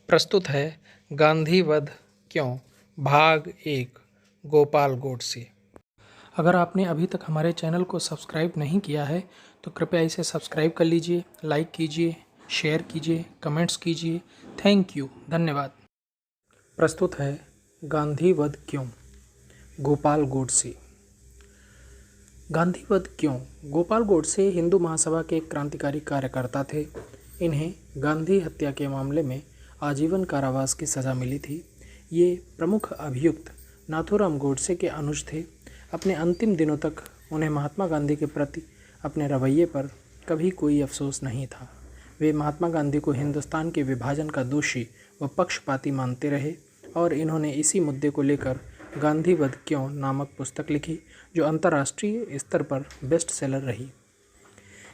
प्रस्तुत है गांधी वध क्यों, भाग 1, गोपाल गोडसे। अगर आपने अभी तक हमारे चैनल को सब्सक्राइब नहीं किया है तो कृपया इसे सब्सक्राइब कर लीजिए, लाइक कीजिए, शेयर कीजिए, कमेंट्स कीजिए। थैंक यू, धन्यवाद। प्रस्तुत है गांधी वध क्यों, गोपाल गोडसे। गांधी वध क्यों? गोपाल गोडसे हिंदू महासभा के एक क्रांतिकारी कार्यकर्ता थे। इन्हें गांधी हत्या के मामले में आजीवन कारावास की सज़ा मिली थी। ये प्रमुख अभियुक्त नाथूराम गोडसे के अनुज थे। अपने अंतिम दिनों तक उन्हें महात्मा गांधी के प्रति अपने रवैये पर कभी कोई अफसोस नहीं था। वे महात्मा गांधी को हिंदुस्तान के विभाजन का दोषी व पक्षपाती मानते रहे और इन्होंने इसी मुद्दे को लेकर गांधी वध क्यों नामक पुस्तक लिखी, जो अंतर्राष्ट्रीय स्तर पर बेस्ट सेलर रही।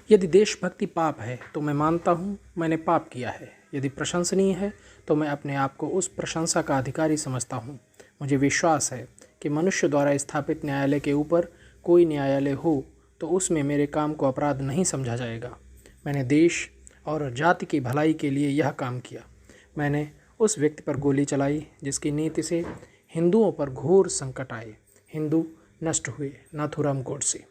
यदि देशभक्ति पाप है तो मैं मानता हूँ मैंने पाप किया है। यदि प्रशंसनीय है तो मैं अपने आप को उस प्रशंसा का अधिकारी समझता हूँ। मुझे विश्वास है कि मनुष्य द्वारा स्थापित न्यायालय के ऊपर कोई न्यायालय हो तो उसमें मेरे काम को अपराध नहीं समझा जाएगा। मैंने देश और जाति की भलाई के लिए यह काम किया। मैंने उस व्यक्ति पर गोली चलाई जिसकी नीति से हिंदुओं पर घोर संकट आए, हिंदू नष्ट हुए। Nathuram Godse.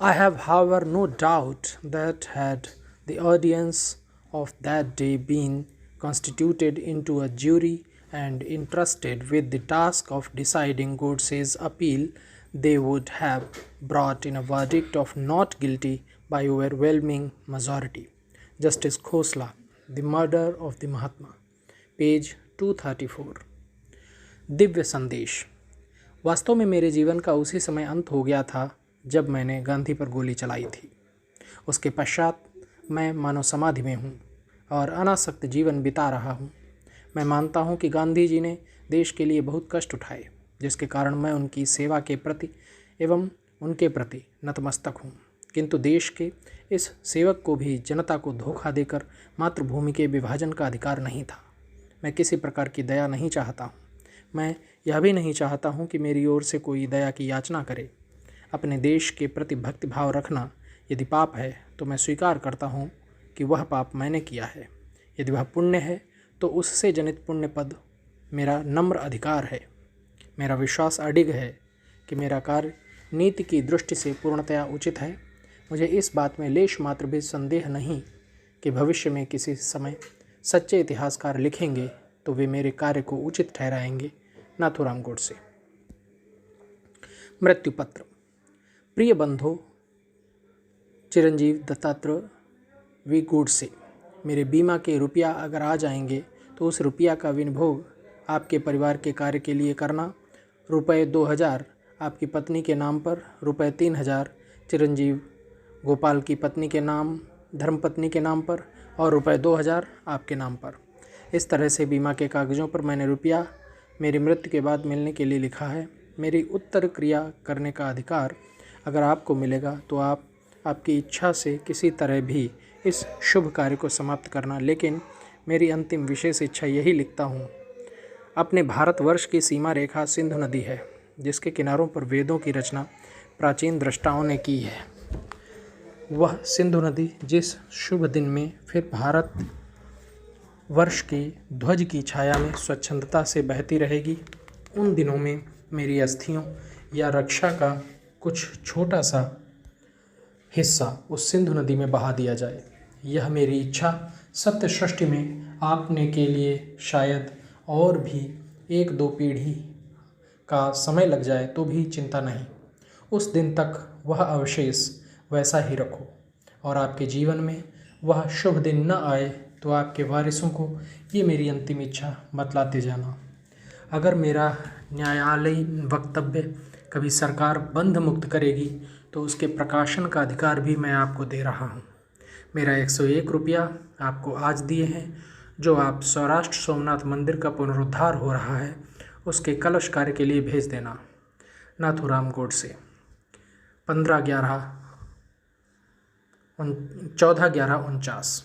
I have, however, no doubt that had the audience of that day been constituted into a jury and entrusted with the task of deciding Godse's appeal, they would have brought in a verdict of not guilty by overwhelming majority. Justice Khosla, The Murder of the Mahatma, page 234। Divya संदेश। वास्तव में मेरे जीवन का उसी समय अंत हो गया था जब मैंने गांधी पर गोली चलाई थी। उसके पश्चात मैं मानव समाधि में हूँ और अनासक्त जीवन बिता रहा हूँ। मैं मानता हूँ कि गांधी जी ने देश के लिए बहुत कष्ट उठाए, जिसके कारण मैं उनकी सेवा के प्रति एवं उनके प्रति नतमस्तक हूँ। किंतु देश के इस सेवक को भी जनता को धोखा देकर मातृभूमि के विभाजन का अधिकार नहीं था। मैं किसी प्रकार की दया नहीं चाहता हूँ। मैं यह भी नहीं चाहता हूँ कि मेरी ओर से कोई दया की याचना करे। अपने देश के प्रति भक्तिभाव रखना यदि पाप है तो मैं स्वीकार करता हूँ कि वह पाप मैंने किया है। यदि वह पुण्य है तो उससे जनित पुण्य पद मेरा नम्र अधिकार है। मेरा विश्वास अडिग है कि मेरा कार्य नीति की दृष्टि से पूर्णतया उचित है। मुझे इस बात में लेश मात्र भी संदेह नहीं कि भविष्य में किसी समय सच्चे इतिहासकार लिखेंगे तो वे मेरे कार्य को उचित ठहराएंगे। नाथूराम गोडसे। मृत्यु पत्र। प्रिय बंधु चिरंजीव दत्तात्रेय वी गोडसे, मेरे बीमा के रुपया अगर आ जाएंगे तो उस रुपया का विनिभोग आपके परिवार के कार्य के लिए करना। रुपये 2000 आपकी पत्नी के नाम पर, रुपये 3000 चिरंजीव गोपाल की पत्नी के नाम, धर्मपत्नी के नाम पर और रुपये 2000 आपके नाम पर। इस तरह से बीमा के कागज़ों पर मैंने रुपया मेरी मृत्यु के बाद मिलने के लिए लिखा है। मेरी उत्तर क्रिया करने का अधिकार अगर आपको मिलेगा तो आप आपकी इच्छा से किसी तरह भी इस शुभ कार्य को समाप्त करना। लेकिन मेरी अंतिम विशेष इच्छा यही लिखता हूँ। अपने भारतवर्ष की सीमा रेखा सिंधु नदी है, जिसके किनारों पर वेदों की रचना प्राचीन दृष्टाओं ने की है। वह सिंधु नदी जिस शुभ दिन में फिर भारत वर्ष की ध्वज की छाया में स्वच्छंदता से बहती रहेगी, उन दिनों में मेरी अस्थियों या रक्षा का कुछ छोटा सा हिस्सा उस सिंधु नदी में बहा दिया जाए। यह मेरी इच्छा सत्य सृष्टि में आपने के लिए शायद और भी 1-2 पीढ़ी का समय लग जाए तो भी चिंता नहीं। उस दिन तक वह अवशेष वैसा ही रखो और आपके जीवन में वह शुभ दिन न आए तो आपके वारिसों को ये मेरी अंतिम इच्छा बतलाते जाना। अगर मेरा न्यायालयीन वक्तव्य कभी सरकार बंध मुक्त करेगी तो उसके प्रकाशन का अधिकार भी मैं आपको दे रहा हूँ। मेरा 101 रुपया आपको आज दिए हैं, जो आप सौराष्ट्र सोमनाथ मंदिर का पुनरुद्धार हो रहा है उसके कलश कार्य के लिए भेज देना। नाथूराम गोडसे। 14/11/49।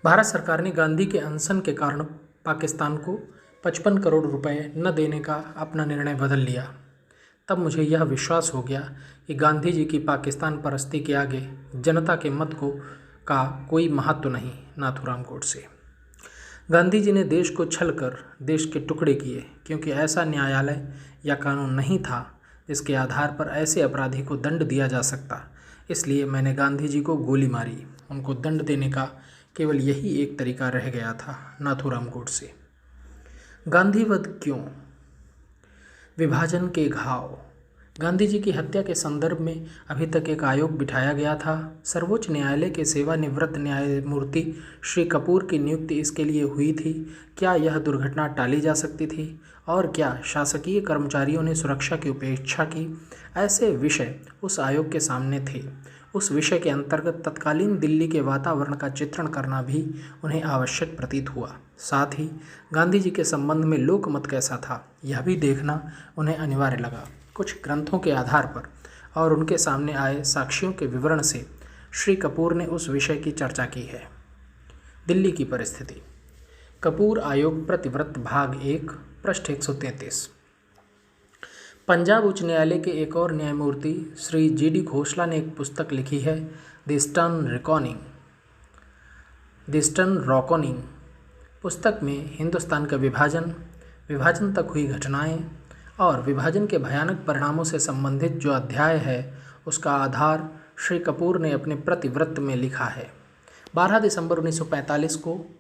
भारत सरकार ने गांधी के अनशन के कारण पाकिस्तान को 55 करोड़ रुपए न देने का अपना निर्णय बदल लिया। तब मुझे यह विश्वास हो गया कि गांधी जी की पाकिस्तान परस्ती के आगे जनता के मत को का कोई महत्व नहीं। नाथूराम गोडसे। गांधी जी ने देश को छल कर देश के टुकड़े किए, क्योंकि ऐसा न्यायालय या कानून नहीं था जिसके आधार पर ऐसे अपराधी को दंड दिया जा सकता। इसलिए मैंने गांधी जी को गोली मारी। उनको दंड देने का केवल यही एक तरीका रह गया था। नाथूराम गोडसे। गांधीवध क्यों? विभाजन के घाव। गांधी जी की हत्या के संदर्भ में अभी तक एक आयोग बिठाया गया था। सर्वोच्च न्यायालय के सेवानिवृत्त न्यायमूर्ति श्री कपूर की नियुक्ति इसके लिए हुई थी। क्या यह दुर्घटना टाली जा सकती थी और क्या शासकीय कर्मचारियों ने सुरक्षा की उपेक्षा की? ऐसे विषय उस आयोग के सामने थे। उस विषय के अंतर्गत तत्कालीन दिल्ली के वातावरण का चित्रण करना भी उन्हें आवश्यक प्रतीत हुआ। साथ ही गांधी जी के संबंध में लोकमत कैसा था, यह भी देखना उन्हें अनिवार्य लगा। कुछ ग्रंथों के आधार पर और उनके सामने आए साक्ष्यों के विवरण से श्री कपूर ने उस विषय की चर्चा की है। दिल्ली की परिस्थिति। कपूर आयोग प्रतिव्रत भाग 1 पृष्ठ 133। पंजाब उच्च न्यायालय के एक और न्यायमूर्ति श्री जी.डी. घोषला ने एक पुस्तक लिखी है, द ईस्टर्न रॉकोनिंग। पुस्तक में हिंदुस्तान का विभाजन तक हुई घटनाएं और विभाजन के भयानक परिणामों से संबंधित जो अध्याय है उसका आधार श्री कपूर ने अपने प्रतिव्रत में लिखा है। 12 दिसंबर 1945 को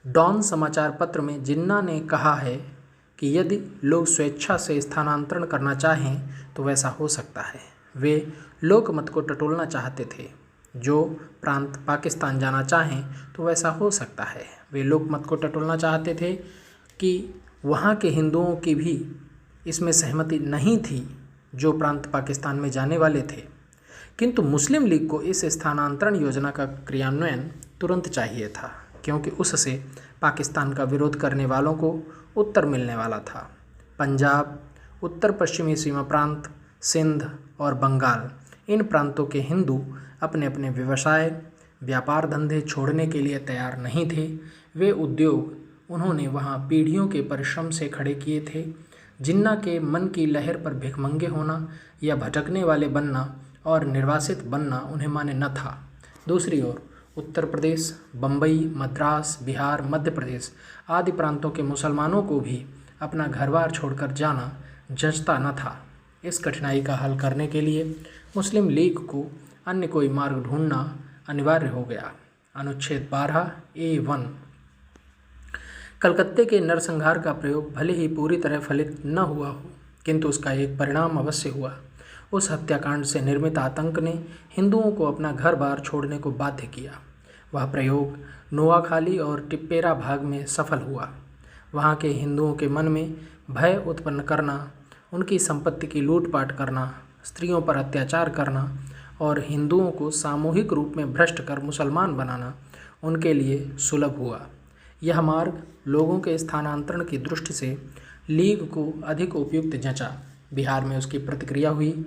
डॉन समाचार पत्र में जिन्ना ने कहा है कि यदि लोग स्वेच्छा से स्थानांतरण करना चाहें तो वैसा हो सकता है। वे लोकमत को टटोलना चाहते थे। जो प्रांत पाकिस्तान जाना चाहें तो वैसा हो सकता है। वे लोकमत को टटोलना चाहते थे कि वहाँ के हिंदुओं की भी इसमें सहमति नहीं थी जो प्रांत पाकिस्तान में जाने वाले थे, किंतु मुस्लिम लीग को इस स्थानांतरण योजना का क्रियान्वयन तुरंत चाहिए था, क्योंकि उससे पाकिस्तान का विरोध करने वालों को उत्तर मिलने वाला था। पंजाब, उत्तर पश्चिमी सीमा प्रांत, सिंध और बंगाल, इन प्रांतों के हिंदू अपने अपने व्यवसाय, व्यापार धंधे छोड़ने के लिए तैयार नहीं थे। वे उद्योग उन्होंने वहाँ पीढ़ियों के परिश्रम से खड़े किए थे। जिन्ना के मन की लहर पर भिखमंगे होना या भटकने वाले बनना और निर्वासित बनना उन्हें मान्य न था। दूसरी ओर उत्तर प्रदेश, बम्बई, मद्रास, बिहार, मध्य प्रदेश आदि प्रांतों के मुसलमानों को भी अपना घर-बार छोड़कर जाना जचता न था। इस कठिनाई का हल करने के लिए मुस्लिम लीग को अन्य कोई मार्ग ढूंढना अनिवार्य हो गया। अनुच्छेद 12A1। कलकत्ते के नरसंहार का प्रयोग भले ही पूरी तरह फलित न हुआ हो, किंतु उसका एक परिणाम अवश्य हुआ। उस हत्याकांड से निर्मित आतंक ने हिंदुओं को अपना घर बार छोड़ने को बाध्य किया। वह प्रयोग नोआखाली और टिप्पेरा भाग में सफल हुआ। वहाँ के हिंदुओं के मन में भय उत्पन्न करना, उनकी संपत्ति की लूटपाट करना, स्त्रियों पर अत्याचार करना और हिंदुओं को सामूहिक रूप में भ्रष्ट कर मुसलमान बनाना उनके लिए सुलभ हुआ। यह मार्ग लोगों के स्थानांतरण की दृष्टि से लीग को अधिक उपयुक्त जंचा। बिहार में उसकी प्रतिक्रिया हुई।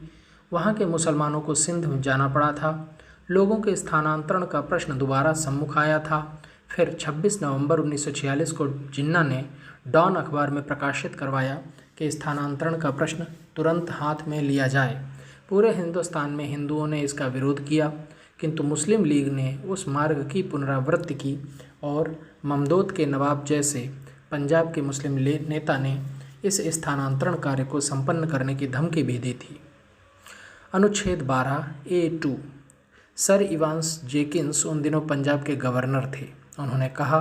वहाँ के मुसलमानों को सिंध में जाना पड़ा था। लोगों के स्थानांतरण का प्रश्न दोबारा सम्मुख आया था। फिर 26 नवंबर 1946 को जिन्ना ने डॉन अखबार में प्रकाशित करवाया कि स्थानांतरण का प्रश्न तुरंत हाथ में लिया जाए। पूरे हिंदुस्तान में हिंदुओं ने इसका विरोध किया, किंतु मुस्लिम लीग ने उस मार्ग की पुनरावृत्ति की और ममदोद के नवाब जैसे पंजाब के मुस्लिम नेता ने इस स्थानांतरण कार्य को संपन्न करने की धमकी भी दी थी। अनुच्छेद 12A2। सर इवांस जेकिंस उन दिनों पंजाब के गवर्नर थे। उन्होंने कहा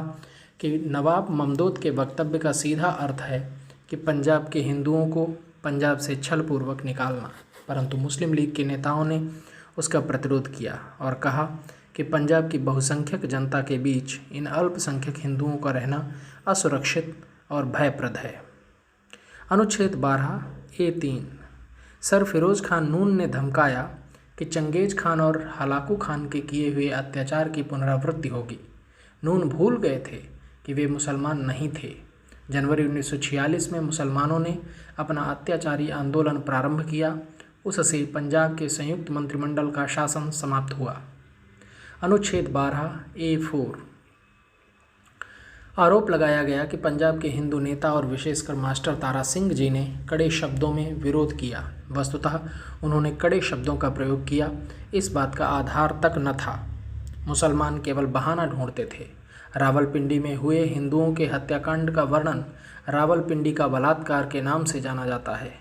कि नवाब ममदोद के वक्तव्य का सीधा अर्थ है कि पंजाब के हिंदुओं को पंजाब से छलपूर्वक निकालना, परंतु मुस्लिम लीग के नेताओं ने उसका प्रतिरोध किया और कहा कि पंजाब की बहुसंख्यक जनता के बीच इन अल्पसंख्यक हिंदुओं का रहना असुरक्षित और भयप्रद है। अनुच्छेद 12A3। सर फिरोज़ खान नून ने धमकाया कि चंगेज खान और हलाकू खान के किए हुए अत्याचार की पुनरावृत्ति होगी। नून भूल गए थे कि वे मुसलमान नहीं थे। जनवरी 1946 में मुसलमानों ने अपना अत्याचारी आंदोलन प्रारंभ किया। उससे पंजाब के संयुक्त मंत्रिमंडल का शासन समाप्त हुआ। अनुच्छेद 12A4। आरोप लगाया गया कि पंजाब के हिंदू नेता और विशेषकर मास्टर तारा सिंह जी ने कड़े शब्दों में विरोध किया। वस्तुतः उन्होंने कड़े शब्दों का प्रयोग किया, इस बात का आधार तक न था। मुसलमान केवल बहाना ढूंढते थे। रावलपिंडी में हुए हिंदुओं के हत्याकांड का वर्णन रावलपिंडी का बलात्कार के नाम से जाना जाता है।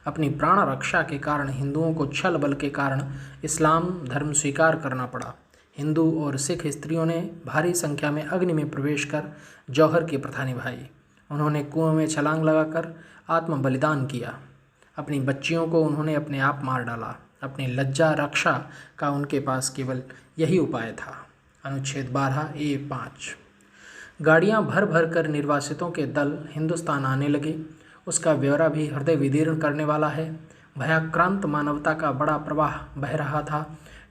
अपनी प्राण रक्षा के कारण हिंदुओं को छल बल के कारण इस्लाम धर्म स्वीकार करना पड़ा। हिंदू और सिख स्त्रियों ने भारी संख्या में अग्नि में प्रवेश कर जौहर की प्रथा निभाई। उन्होंने कुएं में छलांग लगाकर आत्म बलिदान किया। अपनी बच्चियों को उन्होंने अपने आप मार डाला। अपनी लज्जा रक्षा का उनके पास केवल यही उपाय था। अनुच्छेद 12A(5) गाड़ियां भर भर कर निर्वासितों के दल हिंदुस्तान आने लगे। उसका ब्यौरा भी हृदय विदीर्ण करने वाला है। भयाक्रांत मानवता का बड़ा प्रवाह बह रहा था।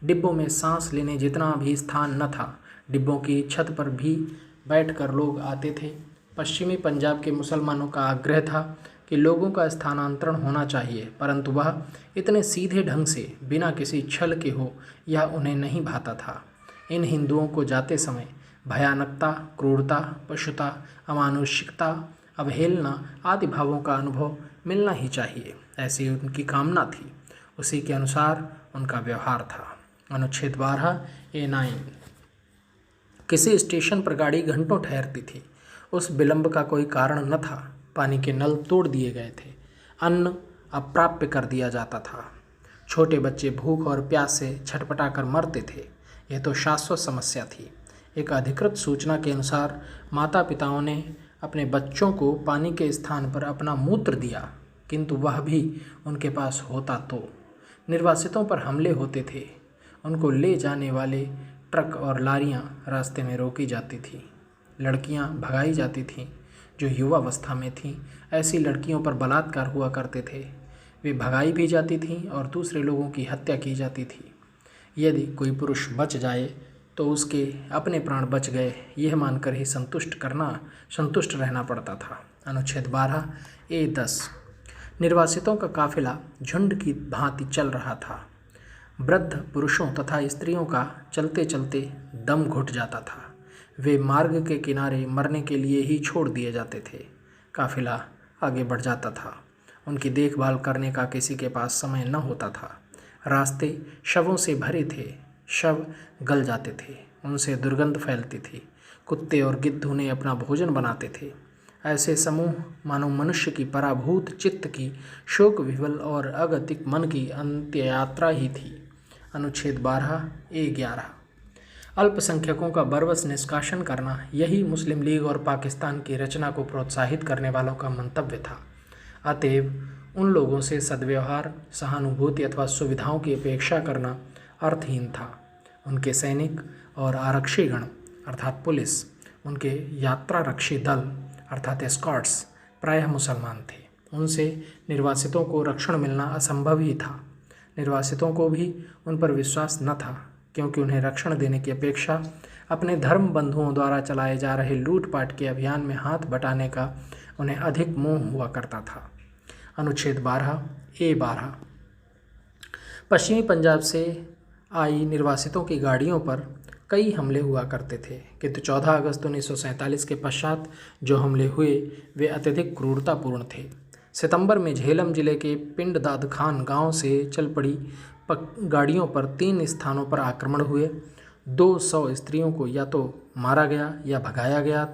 डिब्बों में सांस लेने जितना भी स्थान न था। डिब्बों की छत पर भी बैठकर लोग आते थे। पश्चिमी पंजाब के मुसलमानों का आग्रह था कि लोगों का स्थानांतरण होना चाहिए, परंतु वह इतने सीधे ढंग से बिना किसी छल के हो यह उन्हें नहीं भाता था। इन हिंदुओं को जाते समय भयानकता, क्रूरता, पशुता, अमानुषिकता, अवहेलना आदि भावों का अनुभव मिलना ही चाहिए, ऐसी उनकी कामना थी। उसी के अनुसार उनका व्यवहार था। अनुच्छेद 12A(9) किसी स्टेशन पर गाड़ी घंटों ठहरती थी। उस विलंब का कोई कारण न था। पानी के नल तोड़ दिए गए थे। अन्न अप्राप्य कर दिया जाता था। छोटे बच्चे भूख और प्यास से छटपटाकर मरते थे। यह तो शाश्वत समस्या थी। एक अधिकृत सूचना के अनुसार माता पिताओं ने अपने बच्चों को पानी के स्थान पर अपना मूत्र दिया, किंतु वह भी उनके पास होता तो। निर्वासितों पर हमले होते थे। उनको ले जाने वाले ट्रक और लारियां रास्ते में रोकी जाती थीं। लड़कियां भगाई जाती थीं जो युवावस्था में थीं। ऐसी लड़कियों पर बलात्कार हुआ करते थे। वे भगाई भी जाती थीं और दूसरे लोगों की हत्या की जाती थी। यदि कोई पुरुष बच जाए तो उसके अपने प्राण बच गए, यह मानकर ही संतुष्ट रहना पड़ता था। अनुच्छेद 12A(10) निर्वासितों का काफिला झुंड की भांति चल रहा था। वृद्ध पुरुषों तथा स्त्रियों का चलते चलते दम घुट जाता था। वे मार्ग के किनारे मरने के लिए ही छोड़ दिए जाते थे। काफिला आगे बढ़ जाता था। उनकी देखभाल करने का किसी के पास समय न होता था। रास्ते शवों से भरे थे। शव गल जाते थे। उनसे दुर्गंध फैलती थी। कुत्ते और गिद्ध उन्हें अपना भोजन बनाते थे। ऐसे समूह मानो मनुष्य की पराभूत चित्त की शोक विवल और अगतिक मन की अंत्य यात्रा ही थी। अनुच्छेद 12A(11) अल्पसंख्यकों का बर्बस निष्कासन करना, यही मुस्लिम लीग और पाकिस्तान की रचना को प्रोत्साहित करने वालों का मंतव्य था। अतएव उन लोगों से सद्व्यवहार, सहानुभूति अथवा सुविधाओं की अपेक्षा करना अर्थहीन था। उनके सैनिक और आरक्षीगण अर्थात पुलिस, उनके यात्रा रक्षी दल अर्थात एस्कॉर्ट्स प्रायः मुसलमान थे। उनसे निर्वासितों को रक्षण मिलना असंभव ही था। निर्वासितों को भी उन पर विश्वास न था, क्योंकि उन्हें रक्षण देने की अपेक्षा अपने धर्म बंधुओं द्वारा चलाए जा रहे लूटपाट के अभियान में हाथ बटाने का उन्हें अधिक मोह हुआ करता था। अनुच्छेद 12A(12) पश्चिमी पंजाब से आई निर्वासितों की गाड़ियों पर कई हमले हुआ करते थे, किंतु 14 अगस्त 1947 के पश्चात जो हमले हुए वे अत्यधिक क्रूरतापूर्ण थे। सितंबर में झेलम जिले के पिंड दाद खान गाँव से चल पड़ी गाड़ियों पर 3 स्थानों पर आक्रमण हुए। 200 स्त्रियों को या तो मारा गया या भगाया गया।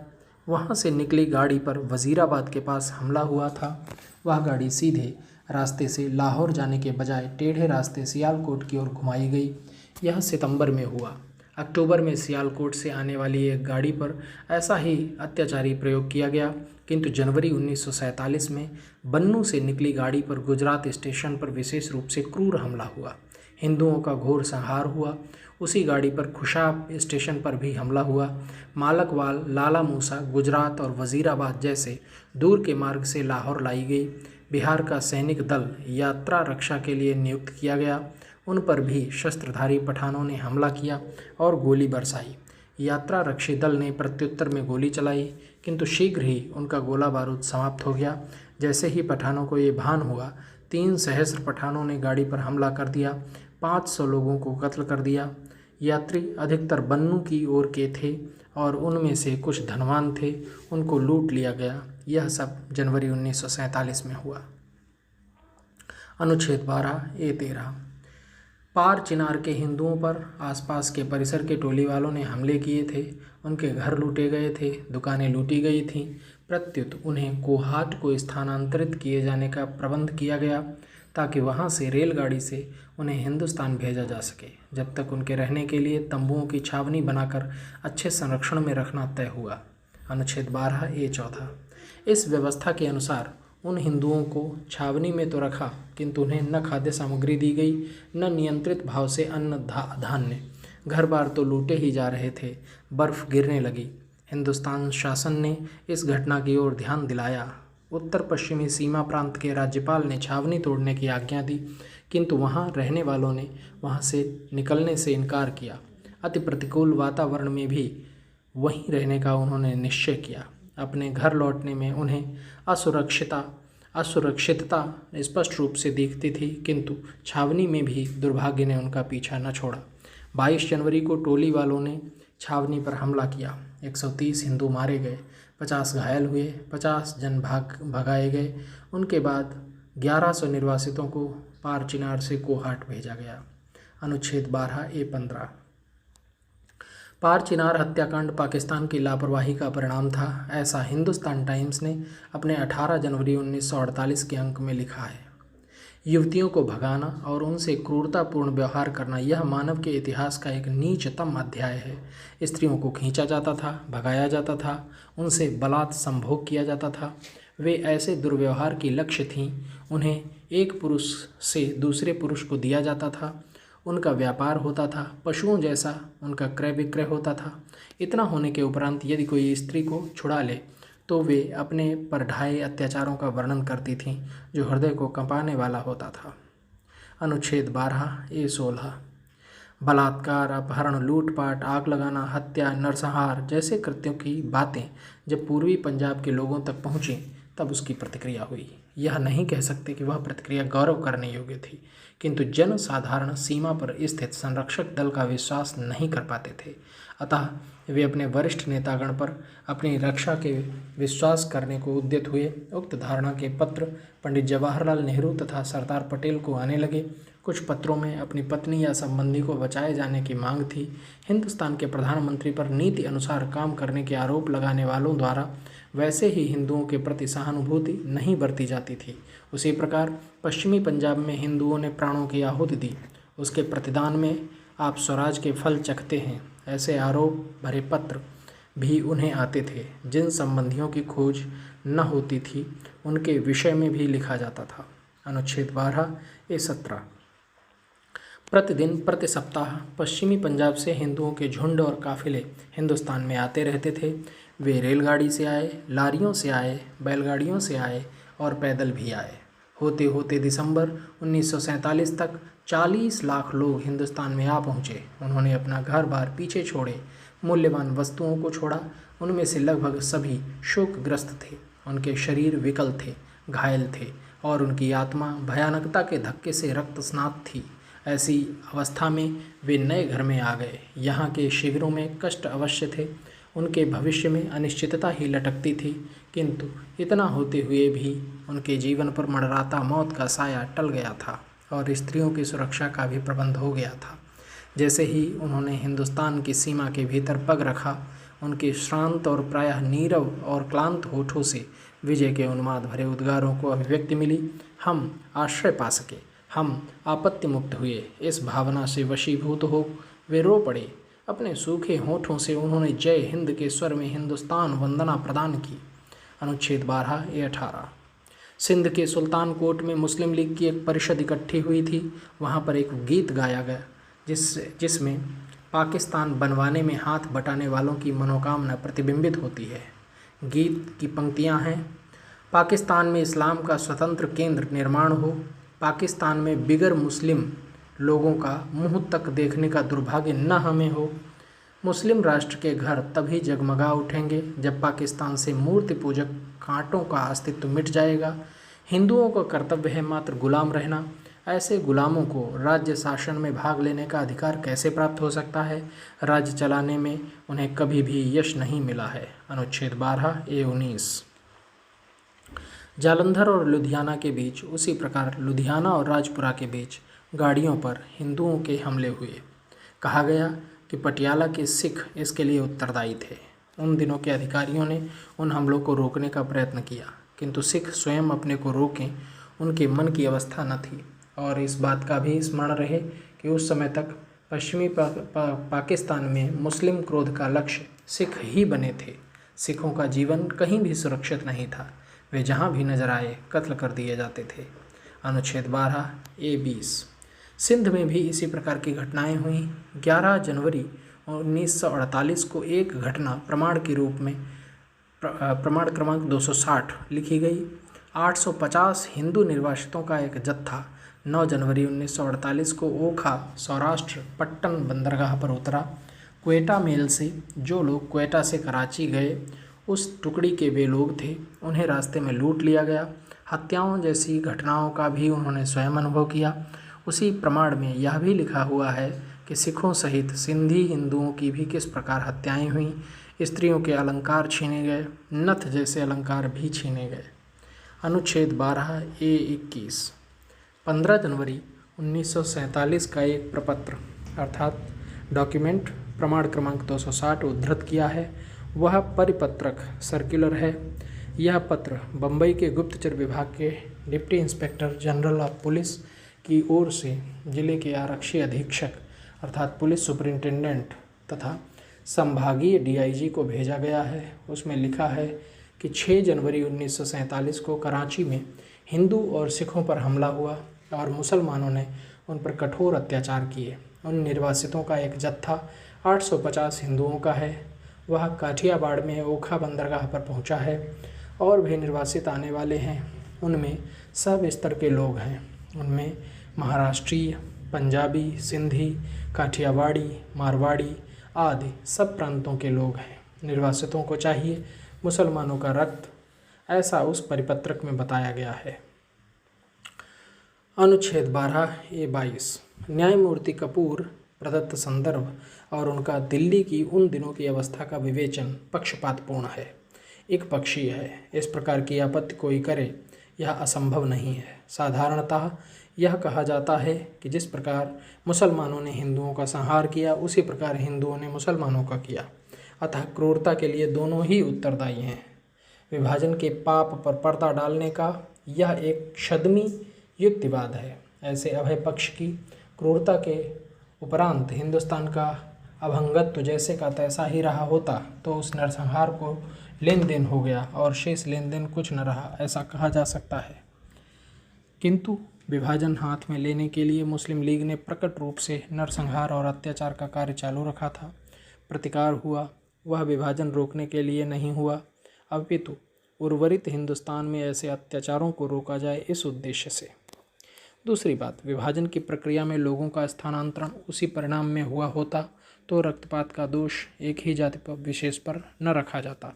वहां से निकली गाड़ी पर वजीराबाद के पास हमला हुआ था। वह गाड़ी सीधे रास्ते से लाहौर जाने के बजाय टेढ़े रास्ते सियालकोट की ओर घुमाई गई। यह सितंबर में हुआ। अक्टूबर में सियालकोट से आने वाली एक गाड़ी पर ऐसा ही अत्याचारी प्रयोग किया गया, किंतु जनवरी 1947 में बन्नू से निकली गाड़ी पर गुजरात स्टेशन पर विशेष रूप से क्रूर हमला हुआ। हिंदुओं का घोर संहार हुआ। उसी गाड़ी पर खुशाब स्टेशन पर भी हमला हुआ। मालकवाल, लाला मूसा, गुजरात और वजीराबाद जैसे दूर के मार्ग से लाहौर लाई गई। बिहार का सैनिक दल यात्रा रक्षा के लिए नियुक्त किया गया। उन पर भी शस्त्रधारी पठानों ने हमला किया और गोली बरसाई। यात्रा रक्षी दल ने प्रत्युत्तर में गोली चलाई, किंतु शीघ्र ही उनका गोला बारूद समाप्त हो गया। जैसे ही पठानों को ये भान हुआ, 3 सहस्र पठानों ने गाड़ी पर हमला कर दिया। 500 लोगों को कत्ल कर दिया। यात्री अधिकतर बन्नू की ओर के थे और उनमें से कुछ धनवान थे। उनको लूट लिया गया। यह सब जनवरी 1947 में हुआ। अनुच्छेद 12A(13) पार चिनार के हिंदुओं पर आसपास के परिसर के टोली वालों ने हमले किए थे। उनके घर लूटे गए थे, दुकानें लूटी गई थीं। प्रत्युत उन्हें कोहाट को स्थानांतरित किए जाने का प्रबंध किया गया ताकि वहां से रेलगाड़ी से उन्हें हिंदुस्तान भेजा जा सके। जब तक उनके रहने के लिए तंबुओं की छावनी बनाकर अच्छे संरक्षण में रखना तय हुआ। अनुच्छेद 12A(14) इस व्यवस्था के अनुसार उन हिंदुओं को छावनी में तो रखा, किंतु उन्हें न खाद्य सामग्री दी गई, न नियंत्रित भाव से अन्न धान्य। घर बार तो लूटे ही जा रहे थे, बर्फ गिरने लगी। हिंदुस्तान शासन ने इस घटना की ओर ध्यान दिलाया। उत्तर पश्चिमी सीमा प्रांत के राज्यपाल ने छावनी तोड़ने की आज्ञा दी, किंतु वहां रहने वालों ने वहां से निकलने से इनकार किया। अति प्रतिकूल वातावरण में भी वहीं रहने का उन्होंने निश्चय किया। अपने घर लौटने में उन्हें असुरक्षितता स्पष्ट रूप से दिखती थी, किंतु छावनी में भी दुर्भाग्य ने उनका पीछा न छोड़ा। 22 जनवरी को टोली वालों ने छावनी पर हमला किया। 130 हिंदू मारे गए, 50 घायल हुए, 50 जन भगाए गए। उनके बाद 1100 निर्वासितों को पार चिनार से कोहाट भेजा गया। अनुच्छेद 12A(15) पार चिनार हत्याकांड पाकिस्तान की लापरवाही का परिणाम था, ऐसा हिंदुस्तान टाइम्स ने अपने 18 जनवरी 1948 के अंक में लिखा है। युवतियों को भगाना और उनसे क्रूरतापूर्ण व्यवहार करना यह मानव के इतिहास का एक नीचतम अध्याय है। स्त्रियों को खींचा जाता था, भगाया जाता था, उनसे बलात् संभोग किया जाता था। वे ऐसे दुर्व्यवहार की लक्ष्य थीं। उन्हें एक पुरुष से दूसरे पुरुष को दिया जाता था। उनका व्यापार होता था, पशुओं जैसा उनका क्रय विक्रय होता था। इतना होने के उपरांत यदि कोई स्त्री को छुड़ा ले तो वे अपने पर ढाए अत्याचारों का वर्णन करती थीं, जो हृदय को कंपाने वाला होता था। अनुच्छेद 12A(16) बलात्कार, अपहरण, लूटपाट, आग लगाना, हत्या, नरसंहार जैसे कृत्यों की बातें जब पूर्वी पंजाब के लोगों तक पहुँची तब उसकी प्रतिक्रिया हुई। यह नहीं कह सकते कि वह प्रतिक्रिया गौरव करने योग्य थी, किंतु जनसाधारण सीमा पर स्थित संरक्षक दल का विश्वास नहीं कर पाते थे। अतः वे अपने वरिष्ठ नेतागण पर अपनी रक्षा के विश्वास करने को उद्यत हुए। उक्त धारणा के पत्र पंडित जवाहरलाल नेहरू तथा सरदार पटेल को आने लगे। कुछ पत्रों में अपनी पत्नी या संबंधी को बचाए जाने की मांग थी। हिंदुस्तान के प्रधानमंत्री पर नीति अनुसार काम करने के आरोप लगाने वालों द्वारा वैसे ही हिंदुओं के प्रति सहानुभूति नहीं बरती जाती थी। उसी प्रकार पश्चिमी पंजाब में हिंदुओं ने प्राणों की आहुति दी, उसके प्रतिदान में आप स्वराज के फल चखते हैं, ऐसे आरोप भरे पत्र भी उन्हें आते थे। जिन संबंधियों की खोज न होती थी उनके विषय में भी लिखा जाता था। अनुच्छेद 12A(17) प्रतिदिन प्रति सप्ताह पश्चिमी पंजाब से हिंदुओं के झुंड और काफिले हिंदुस्तान में आते रहते थे। वे रेलगाड़ी से आए, लारियों से आए, बैलगाड़ियों से आए और पैदल भी आए। होते होते दिसंबर 1947 तक 40 लाख लोग हिंदुस्तान में आ पहुँचे। उन्होंने अपना घर बार पीछे छोड़े, मूल्यवान वस्तुओं को छोड़ा। उनमें से लगभग सभी शोकग्रस्त थे। उनके शरीर विकल थे, घायल थे और उनकी आत्मा भयानकता के धक्के से रक्तस्नात थी। ऐसी अवस्था में वे नए घर में आ गए। यहाँ के शिविरों में कष्ट अवश्य थे, उनके भविष्य में अनिश्चितता ही लटकती थी, किंतु इतना होते हुए भी उनके जीवन पर मंडराता मौत का साया टल गया था और स्त्रियों की सुरक्षा का भी प्रबंध हो गया था। जैसे ही उन्होंने हिंदुस्तान की सीमा के भीतर पग रखा, उनके श्रांत और प्रायः नीरव और क्लांत होठों से विजय के उन्माद भरे उद्गारों को अभिव्यक्ति मिली। हम आश्रय पा सके, हम आपत्ति मुक्त हुए। इस भावना से वशीभूत हो वे रो पड़े। अपने सूखे होठों से उन्होंने जय हिंद के स्वर में हिंदुस्तान वंदना प्रदान की। अनुच्छेद 12A(18) सिंध के सुल्तानकोट में मुस्लिम लीग की एक परिषद इकट्ठी हुई थी। वहाँ पर एक गीत गाया गया जिसमें पाकिस्तान बनवाने में हाथ बटाने वालों की मनोकामना प्रतिबिंबित होती है। गीत की पंक्तियाँ हैं: पाकिस्तान में इस्लाम का स्वतंत्र केंद्र निर्माण हो, पाकिस्तान में बिगर मुस्लिम लोगों का मुंह तक देखने का दुर्भाग्य न हमें हो। मुस्लिम राष्ट्र के घर तभी जगमगा उठेंगे जब पाकिस्तान से मूर्ति पूजक कांटों का अस्तित्व मिट जाएगा। हिंदुओं का कर्तव्य है मात्र गुलाम रहना। ऐसे गुलामों को राज्य शासन में भाग लेने का अधिकार कैसे प्राप्त हो सकता है? राज्य चलाने में उन्हें कभी भी यश नहीं मिला है। अनुच्छेद 12A(19) जालंधर और लुधियाना के बीच, उसी प्रकार लुधियाना और राजपुरा के बीच गाड़ियों पर हिंदुओं के हमले हुए। कहा गया कि पटियाला के सिख इसके लिए उत्तरदायी थे। उन दिनों के अधिकारियों ने उन हमलों को रोकने का प्रयत्न किया, किंतु सिख स्वयं अपने को रोकें उनके मन की अवस्था न थी। और इस बात का भी स्मरण रहे कि उस समय तक पश्चिमी पाकिस्तान में मुस्लिम क्रोध का लक्ष्य सिख ही बने थे। सिखों का जीवन कहीं भी सुरक्षित नहीं था, वे जहाँ भी नजर आए कत्ल कर दिए जाते थे। अनुच्छेद 12A-20। सिंध में भी इसी प्रकार की घटनाएं हुई। 11 जनवरी 1948 को एक घटना प्रमाण के रूप में प्रमाण क्रमांक 260 लिखी गई। 850 हिंदू निर्वासितों का एक जत्था 9 जनवरी 1948 को ओखा सौराष्ट्र पट्टन बंदरगाह पर उतरा। क्वेटा मेल से जो लोग क्वेटा से कराची गए उस टुकड़ी के वे लोग थे, उन्हें रास्ते में लूट लिया गया। हत्याओं जैसी घटनाओं का भी उन्होंने स्वयं अनुभव किया। उसी प्रमाण में यह भी लिखा हुआ है कि सिखों सहित सिंधी हिंदुओं की भी किस प्रकार हत्याएं हुईं। स्त्रियों के अलंकार छीने गए, नथ जैसे अलंकार भी छीने गए। अनुच्छेद 12A-21। 15 जनवरी 1947 का एक प्रपत्र अर्थात डॉक्यूमेंट प्रमाण क्रमांक 260 उद्धृत किया है। वह परिपत्रक सर्कुलर है। यह पत्र बम्बई के गुप्तचर विभाग के deputy inspector general of police की ओर से जिले के आरक्षी अधीक्षक अर्थात पुलिस सुपरिंटेंडेंट तथा संभागीय DIG को भेजा गया है। उसमें लिखा है कि 6 जनवरी 1947 को कराची में हिंदू और सिखों पर हमला हुआ और मुसलमानों ने उन पर कठोर अत्याचार किए। उन निर्वासितों का एक जत्था 850 हिंदुओं का है। वह काठियावाड़ में ओखा बंदरगाह पर पहुंचा है। और भी निर्वासित आने वाले हैं। उनमें सब स्तर के लोग हैं। उनमें महाराष्ट्रीय, पंजाबी, सिंधी, काठियावाड़ी, मारवाड़ी आदि सब प्रांतों के लोग हैं। निर्वासितों को चाहिए मुसलमानों का रक्त, ऐसा उस परिपत्रक में बताया गया है। अनुच्छेद 12A-22। न्यायमूर्ति कपूर प्रदत्त संदर्भ और उनका दिल्ली की उन दिनों की अवस्था का विवेचन पक्षपातपूर्ण है, एक पक्षीय है। इस प्रकार की आपत्ति कोई करे यह असंभव नहीं है। साधारणतः यह कहा जाता है कि जिस प्रकार मुसलमानों ने हिंदुओं का संहार किया उसी प्रकार हिंदुओं ने मुसलमानों का किया, अतः क्रूरता के लिए दोनों ही उत्तरदायी हैं। विभाजन के पाप पर पर्दा डालने का यह एक छद्मी युक्तिवाद है। ऐसे अभय पक्ष की क्रूरता के उपरांत हिंदुस्तान का अभंगत्व जैसे का तैसा ही रहा होता तो उस नरसंहार को लेन देन हो गया और शेष लेन देन कुछ न रहा, ऐसा कहा जा सकता है। किंतु विभाजन हाथ में लेने के लिए मुस्लिम लीग ने प्रकट रूप से नरसंहार और अत्याचार का कार्य चालू रखा था। प्रतिकार हुआ, वह विभाजन रोकने के लिए नहीं हुआ, अपितु उर्वरित हिंदुस्तान में ऐसे अत्याचारों को रोका जाए इस उद्देश्य से। दूसरी बात, विभाजन की प्रक्रिया में लोगों का स्थानांतरण उसी परिणाम में हुआ होता तो रक्तपात का दोष एक ही जाति विशेष पर न रखा जाता,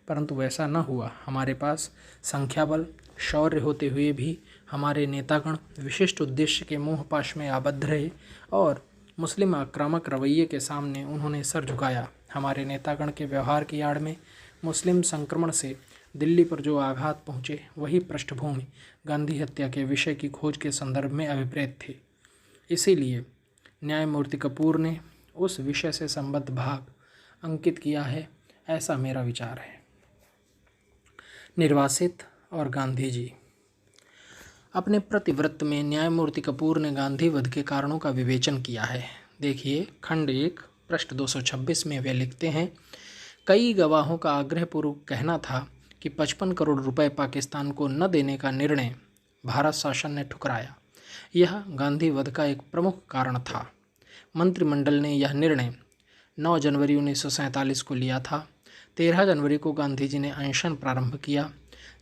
परंतु वैसा न हुआ। हमारे पास संख्या बल शौर्य होते हुए भी हमारे नेतागण विशिष्ट उद्देश्य के मोहपाश में आबद्ध रहे और मुस्लिम आक्रामक रवैये के सामने उन्होंने सर झुकाया। हमारे नेतागण के व्यवहार की आड़ में मुस्लिम संक्रमण से दिल्ली पर जो आघात पहुँचे वही पृष्ठभूमि गांधी हत्या के विषय की खोज के संदर्भ में अभिप्रेत थी। इसीलिए न्यायमूर्ति कपूर ने उस विषय से संबद्ध भाग अंकित किया है, ऐसा मेरा विचार है। निर्वासित और गांधी जी। अपने प्रतिवृत्त में न्यायमूर्ति कपूर ने गांधी वध के कारणों का विवेचन किया है। देखिए खंड 1 पृष्ठ 226 में वे लिखते हैं, कई गवाहों का आग्रहपूर्वक कहना था कि 55 करोड़ रुपए पाकिस्तान को न देने का निर्णय भारत शासन ने ठुकराया। यह गांधी वध का एक प्रमुख कारण था। मंत्रिमंडल ने यह निर्णय 9 जनवरी 1947 को लिया था। 13 जनवरी को गांधी जी ने अनशन प्रारंभ किया।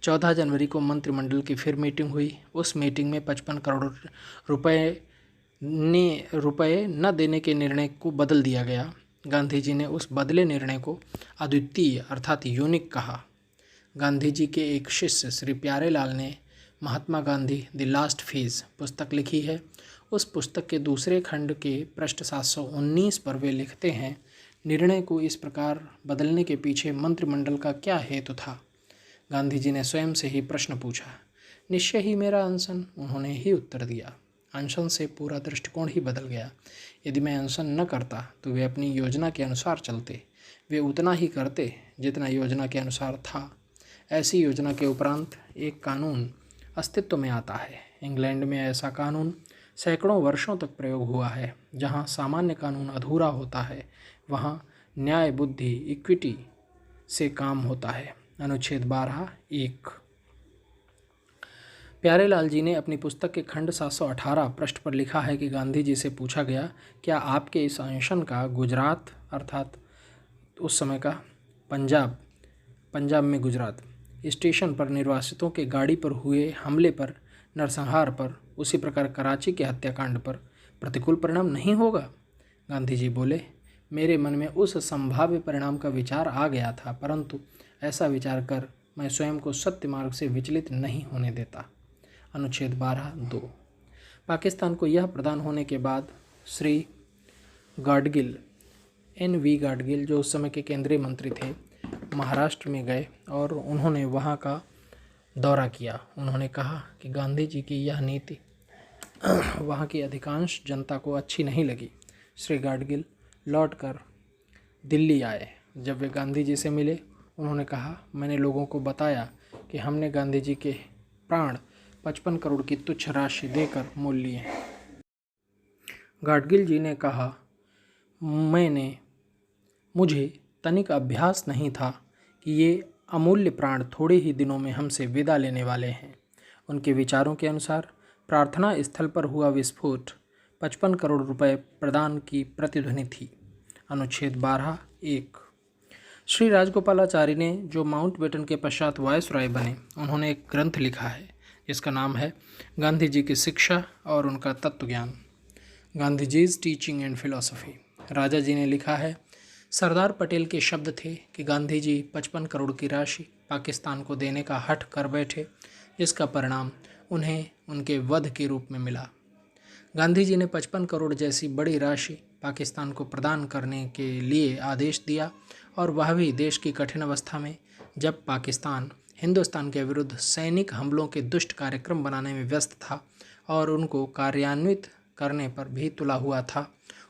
14 जनवरी को मंत्रिमंडल की फिर मीटिंग हुई। उस मीटिंग में 55 करोड़ रुपए न देने के निर्णय को बदल दिया गया। गांधी जी ने उस बदले निर्णय को अद्वितीय अर्थात यूनिक कहा। गांधी जी के एक शिष्य श्री प्यारेलाल ने Mahatma Gandhi the last phase पुस्तक लिखी है। उस पुस्तक के दूसरे खंड के पृष्ठ 719 पर वे लिखते हैं, निर्णय को इस प्रकार बदलने के पीछे मंत्रिमंडल का क्या हेतु था। गांधी जी ने स्वयं से ही प्रश्न पूछा। निश्चय ही मेरा अनशन, उन्होंने ही उत्तर दिया। अनशन से पूरा दृष्टिकोण ही बदल गया। यदि मैं अनशन न करता तो वे अपनी योजना के अनुसार चलते, वे उतना ही करते जितना योजना के अनुसार था। ऐसी योजना के उपरांत एक कानून अस्तित्व में आता है। इंग्लैंड में ऐसा कानून सैकड़ों वर्षों तक प्रयोग हुआ है। जहाँ सामान्य कानून अधूरा होता है, वहाँ न्याय बुद्धि इक्विटी से काम होता है। अनुच्छेद 12(1)। प्यारेलाल जी ने अपनी पुस्तक के खंड 718 पृष्ठ पर लिखा है कि गांधी जी से पूछा गया, क्या आपके इस अनशन का गुजरात अर्थात उस समय का पंजाब में गुजरात स्टेशन पर निर्वासितों के गाड़ी पर हुए हमले पर, नरसंहार पर, उसी प्रकार कराची के हत्याकांड पर प्रतिकूल परिणाम नहीं होगा? गांधी जी बोले, मेरे मन में उस संभाव्य परिणाम का विचार आ गया था, परंतु ऐसा विचार कर मैं स्वयं को सत्य मार्ग से विचलित नहीं होने देता। अनुच्छेद 12(2)। पाकिस्तान को यह प्रदान होने के बाद श्री गाडगिल, NV गाडगिल, जो उस समय के केंद्रीय मंत्री थे, महाराष्ट्र में गए और उन्होंने वहाँ का दौरा किया। उन्होंने कहा कि गांधी जी की यह नीति वहाँ की अधिकांश जनता को अच्छी नहीं लगी। श्री गाडगिल लौटकर दिल्ली आए। जब वे गांधी जी से मिले, उन्होंने कहा, मैंने लोगों को बताया कि हमने गांधी जी के प्राण 55 करोड़ की तुच्छ राशि देकर मोल लिए। गाडगिल जी ने कहा, मुझे तनिक अभ्यास नहीं था कि ये अमूल्य प्राण थोड़े ही दिनों में हमसे विदा लेने वाले हैं। उनके विचारों के अनुसार प्रार्थना स्थल पर हुआ विस्फोट 55 करोड़ रुपए प्रदान की प्रतिध्वनि थी। अनुच्छेद 12(1)। श्री राजगोपालाचारी ने, जो माउंटबेटन के पश्चात वायसराय बने, उन्होंने एक ग्रंथ लिखा है जिसका नाम है गांधी जी की शिक्षा और उनका तत्वज्ञान, गांधी जीज टीचिंग एंड फिलॉसफी। राजा जी ने लिखा है, सरदार पटेल के शब्द थे कि गांधी जी 55 करोड़ की राशि पाकिस्तान को देने का हठ कर बैठे, जिसका परिणाम उन्हें उनके वध के रूप में मिला। गांधी जी ने 55 करोड़ जैसी बड़ी राशि पाकिस्तान को प्रदान करने के लिए आदेश दिया, और वह भी देश की कठिन अवस्था में, जब पाकिस्तान हिंदुस्तान के विरुद्ध सैनिक हमलों के दुष्ट कार्यक्रम बनाने में व्यस्त था और उनको कार्यान्वित करने पर भी तुला हुआ था।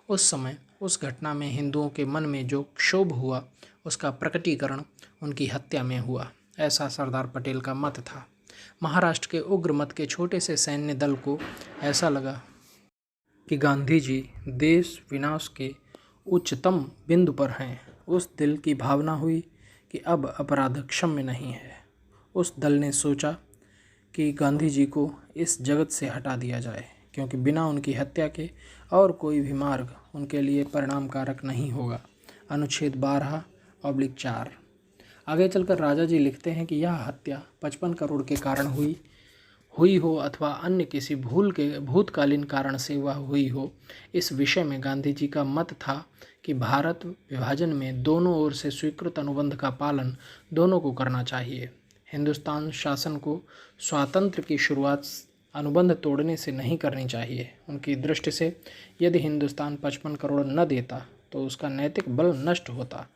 उस समय उस घटना में हिंदुओं के मन में जो क्षोभ हुआ, उसका प्रकटीकरण उनकी हत्या में हुआ, ऐसा सरदार पटेल का मत था। महाराष्ट्र के उग्र मत के छोटे से सैन्य दल को ऐसा लगा कि गांधी जी देश विनाश के उच्चतम बिंदु पर हैं। उस दिल की भावना हुई कि अब अपराध क्षम्य नहीं है। उस दल ने सोचा कि गांधी जी को इस जगत से हटा दिया जाए, क्योंकि बिना उनकी हत्या के और कोई भी मार्ग उनके लिए परिणामकारक नहीं होगा। अनुच्छेद 12(4)। आगे चलकर राजा जी लिखते हैं कि यह हत्या 55 करोड़ के कारण हुई हो अथवा अन्य किसी भूतकालीन कारण से वह हुई हो, इस विषय में गांधी जी का मत था कि भारत विभाजन में दोनों ओर से स्वीकृत अनुबंध का पालन दोनों को करना चाहिए। हिंदुस्तान शासन को स्वातंत्र्य की शुरुआत अनुबंध तोड़ने से नहीं करनी चाहिए। उनकी दृष्टि से यदि हिंदुस्तान 55 करोड़ न देता तो उसका नैतिक बल नष्ट होता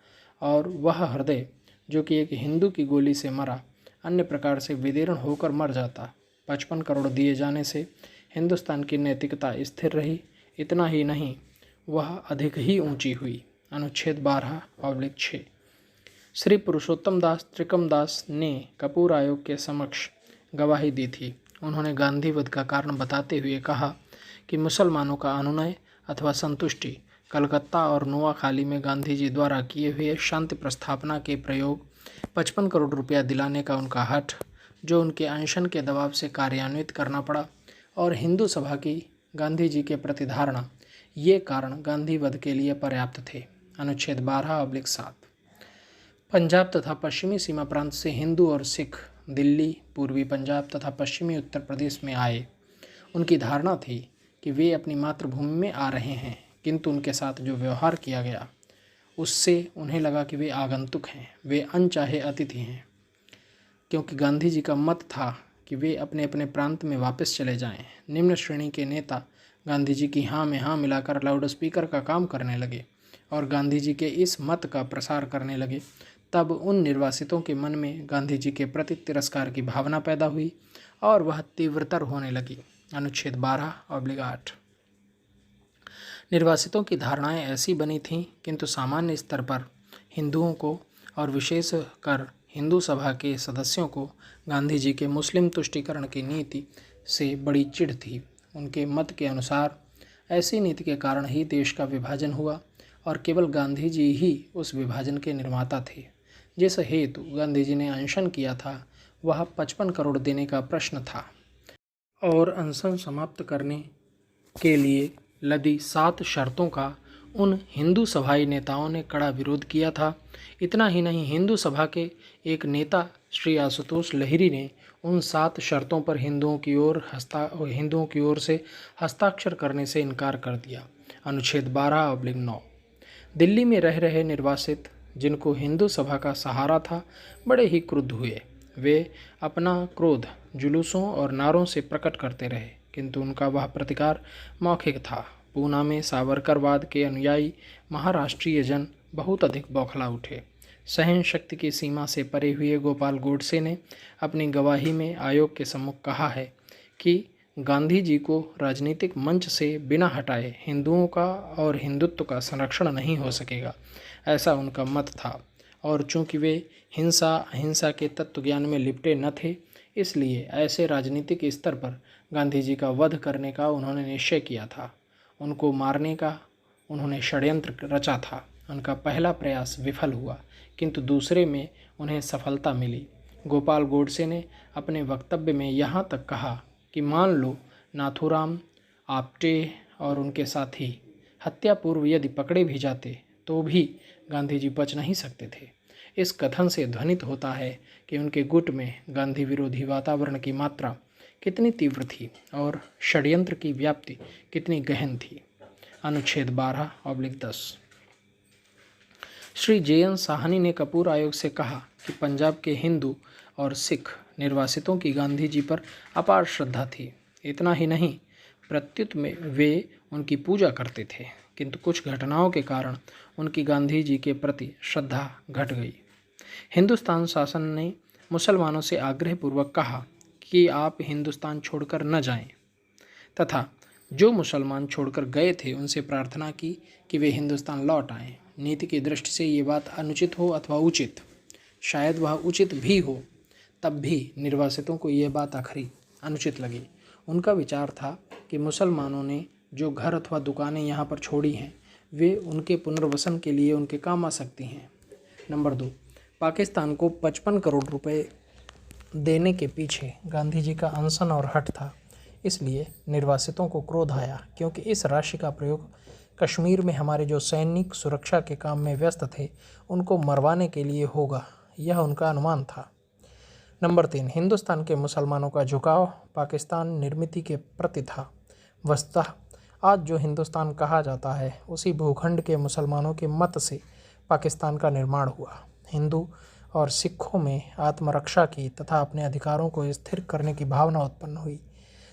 और वह हृदय, जो कि एक हिंदू की गोली से मरा, अन्य प्रकार से विदीर्ण होकर मर जाता। 55 करोड़ दिए जाने से हिंदुस्तान की नैतिकता स्थिर रही। इतना ही नहीं, वह अधिक ही ऊंची हुई। अनुच्छेद 12(6)। श्री पुरुषोत्तम दास त्रिकम दास ने कपूर आयोग के समक्ष गवाही दी थी। उन्होंने गांधीवध का कारण बताते हुए कहा कि मुसलमानों का अनुनय अथवा संतुष्टि, कलकत्ता और नोआखाली में गांधी जी द्वारा किए हुए शांति प्रस्थापना के प्रयोग, 55 करोड़ रुपया दिलाने का उनका हठ, जो उनके अनशन के दबाव से कार्यान्वित करना पड़ा, और हिंदू सभा की गांधी जी के प्रति धारणा, ये कारण गांधीवध के लिए पर्याप्त थे। अनुच्छेद 12(7)। पंजाब तथा पश्चिमी सीमा प्रांत से हिंदू और सिख दिल्ली, पूर्वी पंजाब तथा पश्चिमी उत्तर प्रदेश में आए। उनकी धारणा थी कि वे अपनी मातृभूमि में आ रहे हैं, किंतु उनके साथ जो व्यवहार किया गया उससे उन्हें लगा कि वे आगंतुक हैं, वे अनचाहे अतिथि हैं। क्योंकि गांधी जी का मत था कि वे अपने अपने प्रांत में वापस चले जाएं। निम्न श्रेणी के नेता गांधी जी की हाँ में हाँ मिलाकर लाउड स्पीकर का काम करने लगे और गांधी जी के इस मत का प्रसार करने लगे। तब उन निर्वासितों के मन में गांधी जी के प्रति तिरस्कार की भावना पैदा हुई और वह तीव्रतर होने लगी। अनुच्छेद 12/8। निर्वासितों की धारणाएं ऐसी बनी थीं, किंतु सामान्य स्तर पर हिंदुओं को और विशेषकर हिंदू सभा के सदस्यों को गांधी जी के मुस्लिम तुष्टीकरण की नीति से बड़ी चिढ़ थी। उनके मत के अनुसार ऐसी नीति के कारण ही देश का विभाजन हुआ और केवल गांधी जी ही उस विभाजन के निर्माता थे। जिस हेतु गांधी जी ने अनशन किया था वह 55 करोड़ देने का प्रश्न था और अनशन समाप्त करने के लिए लदी 7 शर्तों का उन हिंदू सभाई नेताओं ने कड़ा विरोध किया था। इतना ही नहीं, हिंदू सभा के एक नेता श्री आशुतोष लहिरी ने उन 7 शर्तों पर हिंदुओं की ओर से हस्ताक्षर करने से इनकार कर दिया। अनुच्छेद 12/9। दिल्ली में रह रहे निर्वासित, जिनको हिंदू सभा का सहारा था, बड़े ही क्रुद्ध हुए। वे अपना क्रोध जुलूसों और नारों से प्रकट करते रहे, किंतु उनका वह प्रतिकार मौखिक था। पूना में सावरकरवाद के अनुयायी महाराष्ट्रीय जन बहुत अधिक बौखला उठे। सहन शक्ति की सीमा से परे हुए गोपाल गोडसे ने अपनी गवाही में आयोग के सम्मुख कहा है कि गांधी जी को राजनीतिक मंच से बिना हटाए हिंदुओं का और हिंदुत्व का संरक्षण नहीं हो सकेगा, ऐसा उनका मत था। और चूंकि वे हिंसा अहिंसा के तत्व ज्ञान में लिपटे न थे, इसलिए ऐसे राजनीतिक स्तर पर गांधी जी का वध करने का उन्होंने निश्चय किया था। उनको मारने का उन्होंने षड्यंत्र रचा था। उनका पहला प्रयास विफल हुआ, किंतु दूसरे में उन्हें सफलता मिली। गोपाल गोडसे ने अपने वक्तव्य में यहाँ तक कहा कि मान लो नाथूराम, आप्टे और उनके साथी हत्या पूर्व यदि पकड़े भी जाते तो भी गांधी जी बच नहीं सकते थे। इस कथन से ध्वनित होता है कि उनके गुट में गांधी विरोधी वातावरण की मात्रा कितनी तीव्र थी और षड्यंत्र की व्याप्ति कितनी गहन थी। अनुच्छेद 12/10। श्री जे.एन. साहनी ने कपूर आयोग से कहा कि पंजाब के हिंदू और सिख निर्वासितों की गांधी जी पर अपार श्रद्धा थी। इतना ही नहीं, प्रत्युत में वे उनकी पूजा करते थे, किंतु कुछ घटनाओं के कारण उनकी गांधी जी के प्रति श्रद्धा घट गई। हिंदुस्तान शासन ने मुसलमानों से आग्रहपूर्वक कहा कि आप हिंदुस्तान छोड़कर न जाएं, तथा जो मुसलमान छोड़कर गए थे उनसे प्रार्थना की कि वे हिंदुस्तान लौट आएं। नीति की दृष्टि से ये बात अनुचित हो अथवा उचित, शायद वह उचित भी हो, तब भी निर्वासितों को यह बात आखिरी अनुचित लगी। उनका विचार था कि मुसलमानों ने जो घर अथवा दुकानें यहाँ पर छोड़ी हैं, वे उनके पुनर्वसन के लिए उनके काम आ सकती हैं। नंबर 2, पाकिस्तान को 55 करोड़ रुपए देने के पीछे गांधी जी का अनशन और हठ था। इसलिए निर्वासितों को क्रोध आया, क्योंकि इस राशि का प्रयोग कश्मीर में हमारे जो सैनिक सुरक्षा के काम में व्यस्त थे उनको मरवाने के लिए होगा, यह उनका अनुमान था। नंबर 3, हिंदुस्तान के मुसलमानों का झुकाव पाकिस्तान निर्मित के प्रति था। वस्तुतः आज जो हिंदुस्तान कहा जाता है उसी भूखंड के मुसलमानों के मत से पाकिस्तान का निर्माण हुआ। हिंदू और सिखों में आत्मरक्षा की तथा अपने अधिकारों को स्थिर करने की भावना उत्पन्न हुई।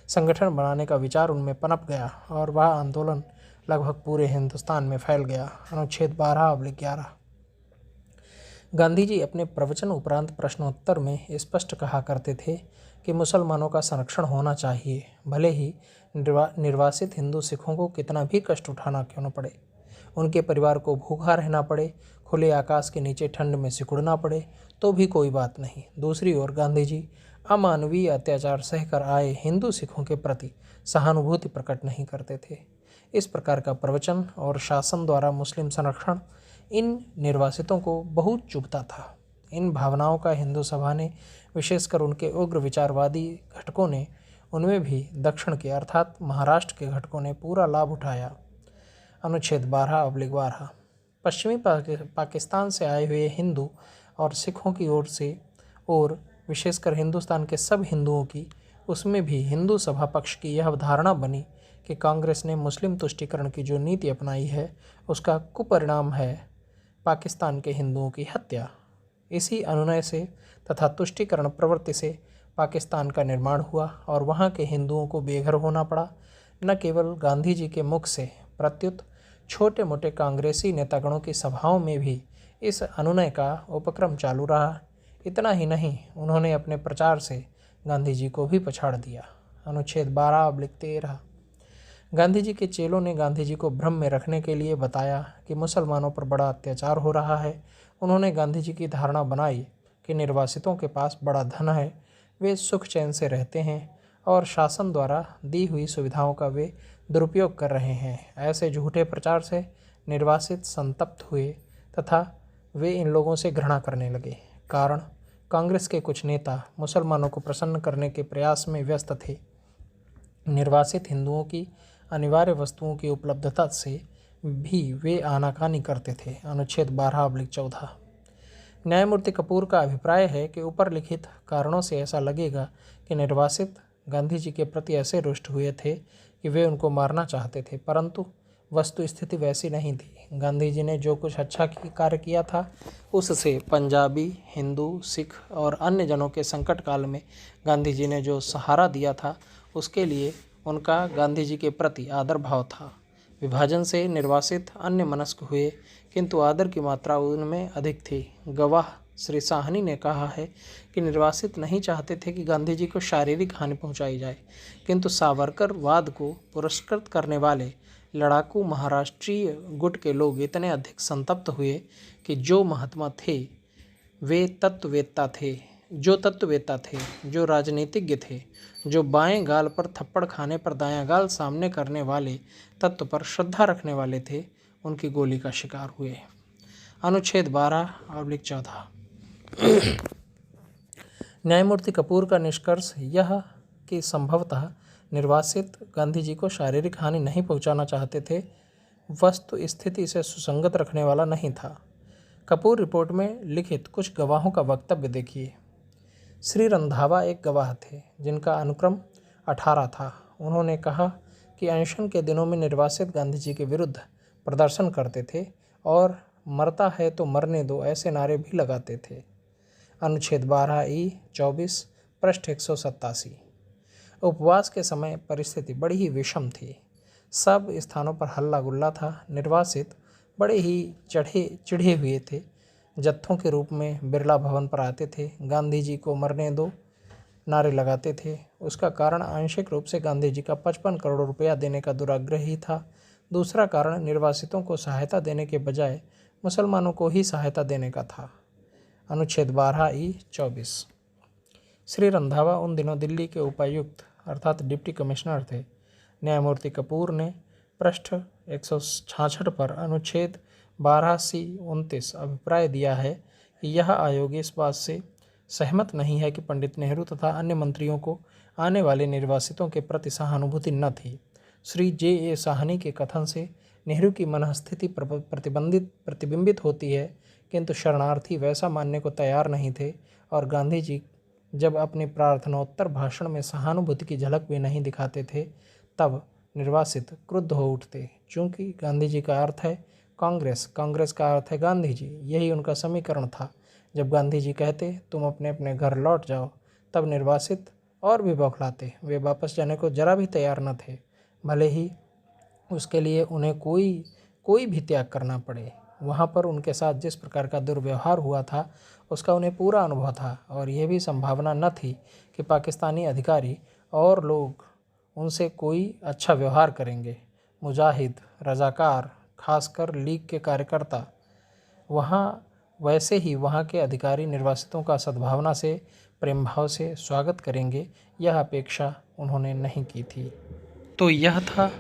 संगठन बनाने का विचार उनमें पनप गया और वह आंदोलन लगभग पूरे हिंदुस्तान में फैल गया। अनुच्छेद 12/11। गांधी जी अपने प्रवचन उपरांत प्रश्नोत्तर में स्पष्ट कहा करते थे कि मुसलमानों का संरक्षण होना चाहिए, भले ही निर्वासित हिंदू सिखों को कितना भी कष्ट उठाना क्यों न पड़े, उनके परिवार को भूखा रहना पड़े, खुले आकाश के नीचे ठंड में सिकुड़ना पड़े, तो भी कोई बात नहीं। दूसरी ओर गांधी जी अमानवीय अत्याचार सहकर आए हिंदू सिखों के प्रति सहानुभूति प्रकट नहीं करते थे। इस प्रकार का प्रवचन और शासन द्वारा मुस्लिम संरक्षण इन निर्वासितों को बहुत चुभता था। इन भावनाओं का हिंदू सभा ने, विशेषकर उनके उग्र विचारवादी घटकों ने, उनमें भी दक्षिण के अर्थात महाराष्ट्र के घटकों ने पूरा लाभ उठाया। अनुच्छेद 12/12। पश्चिमी पाकिस्तान से आए हुए हिंदू और सिखों की ओर से और विशेषकर हिंदुस्तान के सब हिंदुओं की, उसमें भी हिंदू सभा पक्ष की यह धारणा बनी कि कांग्रेस ने मुस्लिम तुष्टीकरण की जो नीति अपनाई है उसका कुपरिणाम है पाकिस्तान के हिंदुओं की हत्या। इसी अनुनय से तथा तुष्टीकरण प्रवृत्ति से पाकिस्तान का निर्माण हुआ और वहाँ के हिंदुओं को बेघर होना पड़ा। न केवल गांधी जी के मुख से, प्रत्युत छोटे मोटे कांग्रेसी नेतागणों की सभाओं में भी इस अनुनय का उपक्रम चालू रहा। इतना ही नहीं, उन्होंने अपने प्रचार से गांधी जी को भी पछाड़ दिया। अनुच्छेद 12/13। गांधी जी के चेलों ने गांधी जी को भ्रम में रखने के लिए बताया कि मुसलमानों पर बड़ा अत्याचार हो रहा है। उन्होंने गांधी जी की धारणा बनाई कि निर्वासितों के पास बड़ा धन है, वे सुख चैन से रहते हैं और शासन द्वारा दी हुई सुविधाओं का वे दुरुपयोग कर रहे हैं। ऐसे झूठे प्रचार से निर्वासित संतप्त हुए तथा वे इन लोगों से घृणा करने लगे। कारण, कांग्रेस के कुछ नेता मुसलमानों को प्रसन्न करने के प्रयास में व्यस्त थे। निर्वासित हिंदुओं की अनिवार्य वस्तुओं की उपलब्धता से भी वे आनाकानी करते थे। अनुच्छेद 12/14। न्यायमूर्ति कपूर का अभिप्राय है कि ऊपर लिखित कारणों से ऐसा लगेगा कि निर्वासित गांधी जी के प्रति ऐसे रुष्ट हुए थे कि वे उनको मारना चाहते थे, परंतु वस्तु स्थिति वैसी नहीं थी। गांधी जी ने जो कुछ अच्छा कार्य किया था उससे पंजाबी, हिंदू, सिख और अन्य जनों के संकट काल में गांधी जी ने जो सहारा दिया था उसके लिए उनका गांधी जी के प्रति आदर भाव था। विभाजन से निर्वासित अन्य मनस्क हुए, किंतु आदर की मात्रा उनमें अधिक थी। गवाह श्री साहनी ने कहा है कि निर्वासित नहीं चाहते थे कि गांधी जी को शारीरिक हानि पहुंचाई जाए, किंतु सावरकर वाद को पुरस्कृत करने वाले लड़ाकू महाराष्ट्रीय गुट के लोग इतने अधिक संतप्त हुए कि जो महात्मा थे वे तत्ववेत्ता थे, जो राजनीतिज्ञ थे, जो बाएं गाल पर थप्पड़ खाने पर दायां गाल सामने करने वाले तत्व पर श्रद्धा रखने वाले थे, उनकी गोली का शिकार हुए। अनुच्छेद 12/14। न्यायमूर्ति कपूर का निष्कर्ष यह कि संभवतः निर्वासित गांधी जी को शारीरिक हानि नहीं पहुंचाना चाहते थे, वस्तु स्थिति से सुसंगत रखने वाला नहीं था। कपूर रिपोर्ट में लिखित कुछ गवाहों का वक्तव्य देखिए। श्री रंधावा एक गवाह थे जिनका अनुक्रम 18 था। उन्होंने कहा कि अनशन के दिनों में निर्वासित गांधी जी के विरुद्ध प्रदर्शन करते थे और मरता है तो मरने दो ऐसे नारे भी लगाते थे। अनुच्छेद 12(e)(24) पृष्ठ 187। उपवास के समय परिस्थिति बड़ी ही विषम थी। सब स्थानों पर हल्ला गुल्ला था। निर्वासित बड़े ही चिढ़े हुए थे। जत्थों के रूप में बिरला भवन पर आते थे, गांधी जी को मरने दो नारे लगाते थे। उसका कारण आंशिक रूप से गांधी जी का 55 करोड़ रुपया देने का दुराग्रह ही था। दूसरा कारण निर्वासितों को सहायता देने के बजाय मुसलमानों को ही सहायता देने का था। अनुच्छेद 12(e)(24। श्री रंधावा उन दिनों दिल्ली के उपायुक्त अर्थात डिप्टी कमिश्नर थे। न्यायमूर्ति कपूर ने पृष्ठ 166 पर अनुच्छेद 12(c)(29) अभिप्राय दिया है कि यह आयोग इस बात से सहमत नहीं है कि पंडित नेहरू तथा अन्य मंत्रियों को आने वाले निर्वासितों के प्रति सहानुभूति न थी। श्री J.A. साहनी के कथन से नेहरू की मनःस्थिति प्रतिबिंबित होती है, किंतु शरणार्थी वैसा मानने को तैयार नहीं थे और गांधी जी जब अपने प्रार्थनोत्तर भाषण में सहानुभूति की झलक भी नहीं दिखाते थे तब निर्वासित क्रुद्ध हो उठते। चूँकि गांधी जी का अर्थ है कांग्रेस, कांग्रेस का अर्थ है गांधी जी, यही उनका समीकरण था। जब गांधी जी कहते तुम अपने अपने घर लौट जाओ, तब निर्वासित और भी बौखलाते। वे वापस जाने को जरा भी तैयार न थे, भले ही उसके लिए उन्हें कोई भी त्याग करना पड़े। वहाँ पर उनके साथ जिस प्रकार का दुर्व्यवहार हुआ था उसका उन्हें पूरा अनुभव था और यह भी संभावना न थी कि पाकिस्तानी अधिकारी और लोग उनसे कोई अच्छा व्यवहार करेंगे। मुजाहिद, रजाकार, खासकर लीग के कार्यकर्ता वहाँ वैसे ही वहाँ के अधिकारी निर्वासितों का सद्भावना से, प्रेम भाव से स्वागत करेंगे, यह अपेक्षा उन्होंने नहीं की थी। तो यह था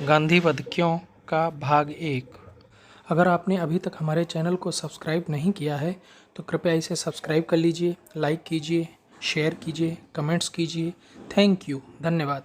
गांधीवध क्यों का भाग 1। अगर आपने अभी तक हमारे चैनल को सब्सक्राइब नहीं किया है तो कृपया इसे सब्सक्राइब कर लीजिए, लाइक कीजिए, शेयर कीजिए, कमेंट्स कीजिए। थैंक यू, धन्यवाद।